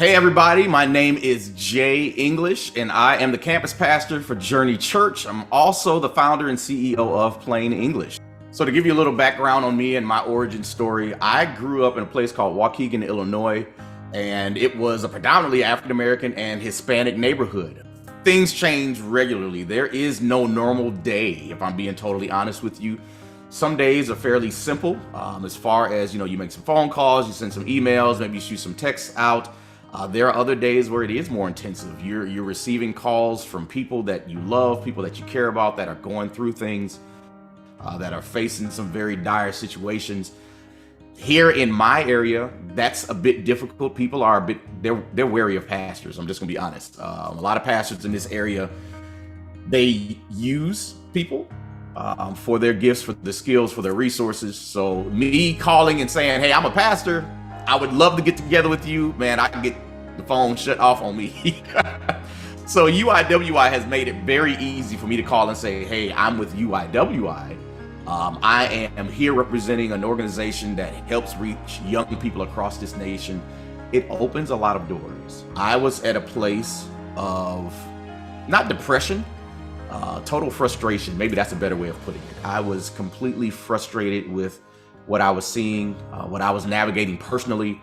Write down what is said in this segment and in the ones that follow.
Hey everybody, my name is Jay English and I am the campus pastor for Journey Church. I'm also the founder and CEO of Plain English. So to give you a little background on me and my origin story, I grew up in a place called Waukegan, Illinois, and it was a predominantly African American and Hispanic neighborhood. Things change regularly. There is no normal day, if I'm being totally honest with you. Some days are fairly simple as far as, you make some phone calls, you send some emails, maybe you shoot some texts out. There are other days where it is more intensive. You're receiving calls from people that you love, people that you care about, that are going through things, that are facing some very dire situations. Here in my area, that's a bit difficult. People are they're wary of pastors. I'm just gonna be honest. A lot of pastors in this area, they use people for their gifts, for their skills, for their resources. So me calling and saying, hey, I'm a pastor, I would love to get together with you, man, I can get the phone shut off on me. So UYWI has made it very easy for me to call and say, hey, I'm with UYWI. I am here representing an organization that helps reach young people across this nation. It opens a lot of doors. I was at a place of not depression, total frustration. Maybe that's a better way of putting it. I was completely frustrated with what I was seeing, what I was navigating personally.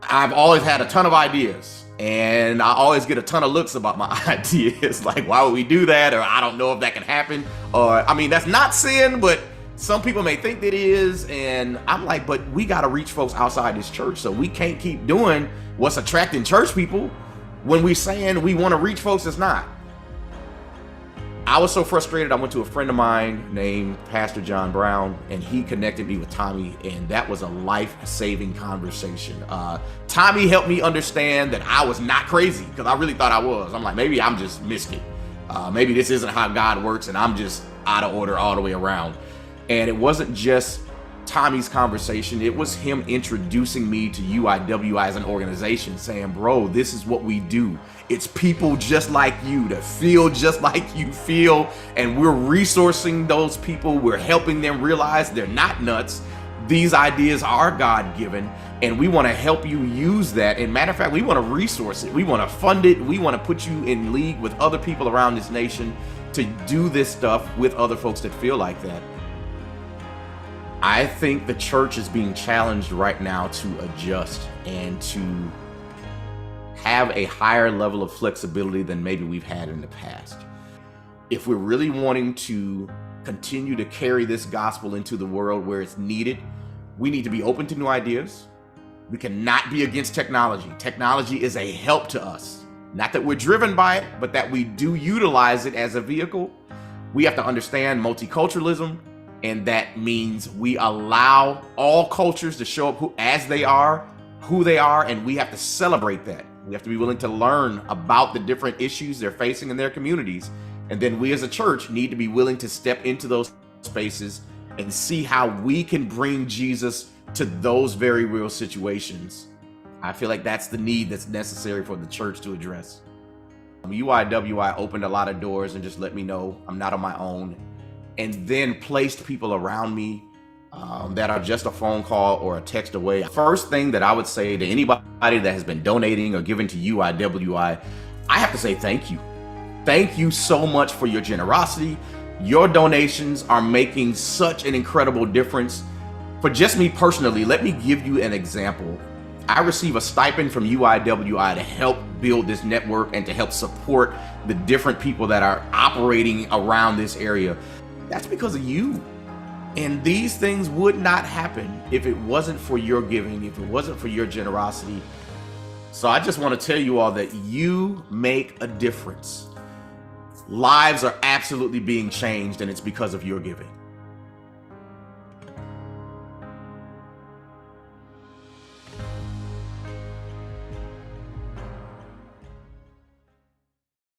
I've always had a ton of ideas and I always get a ton of looks about my ideas. Like, why would we do that? Or I don't know if that can happen. Or, I mean, that's not sin, but some people may think that it is. And I'm like, but we got to reach folks outside this church. So we can't keep doing what's attracting church people when we saying we want to reach folks that's not. I was so frustrated, I went to a friend of mine named Pastor John Brown, and he connected me with Tommy, and that was a life-saving conversation. Tommy helped me understand that I was not crazy, because I really thought I was. I'm like, maybe I'm just mystic. Maybe this isn't how God works, and I'm just out of order all the way around. And it wasn't just Tommy's conversation, it was him introducing me to UYWI as an organization, saying, bro, this is what we do. It's people just like you that feel just like you feel, and we're resourcing those people. We're helping them realize they're not nuts. These ideas are God-given, and we want to help you use that. And matter of fact, we want to resource it. We want to fund it. We want to put you in league with other people around this nation to do this stuff with other folks that feel like that. I think the church is being challenged right now to adjust and to have a higher level of flexibility than maybe we've had in the past. If we're really wanting to continue to carry this gospel into the world where it's needed, we need to be open to new ideas. We cannot be against technology. Technology is a help to us. Not that we're driven by it, but that we do utilize it as a vehicle. We have to understand multiculturalism, and that means we allow all cultures to show up as they are, who they are, and we have to celebrate that. We have to be willing to learn about the different issues they're facing in their communities. And then we as a church need to be willing to step into those spaces and see how we can bring Jesus to those very real situations. I feel like that's the need that's necessary for the church to address. UYWI opened a lot of doors and just let me know I'm not on my own, and then placed people around me that are just a phone call or a text away. First thing that I would say to anybody that has been donating or giving to UYWI, I have to say thank you. Thank you so much for your generosity. Your donations are making such an incredible difference. For just me personally, let me give you an example. I receive a stipend from UYWI to help build this network and to help support the different people that are operating around this area. That's because of you. And these things would not happen if it wasn't for your giving, if it wasn't for your generosity. So I just want to tell you all that you make a difference. Lives are absolutely being changed, and it's because of your giving.